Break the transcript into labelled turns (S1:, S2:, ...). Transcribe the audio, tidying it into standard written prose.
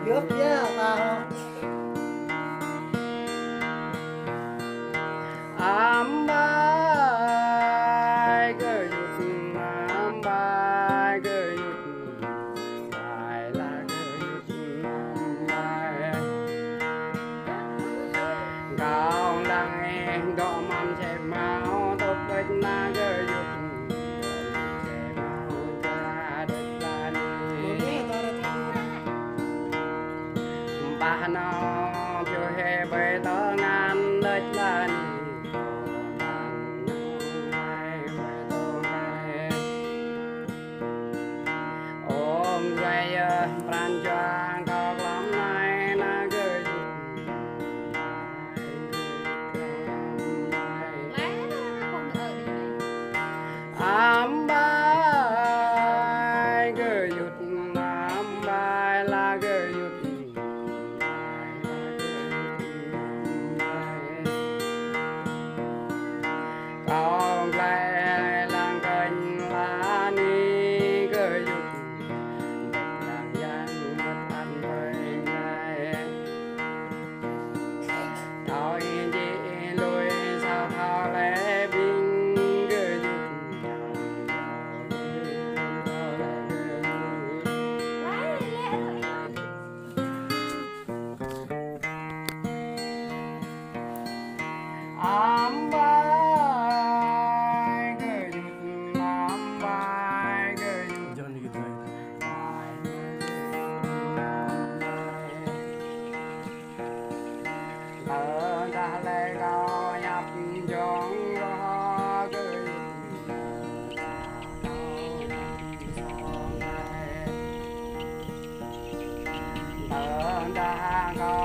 S1: trước nhá tao
S2: ambai gửi ambai gửi bài là gửi ambai cao lăng em đỏ mắm chè máu tốt với na gửi chè máu cha đất là đi ba nó chưa hề về tớ ngàn đất là đi pran choang có lắm nay na gửi ambai gửi nhụt ambai là gửi nhụt con lại lang cành lá ni gửi nhụt thôi chị lùi sao thao lẽ bình gửi ambai gửi ambai gửi ta lê cao nhập chốn lo gửi ta có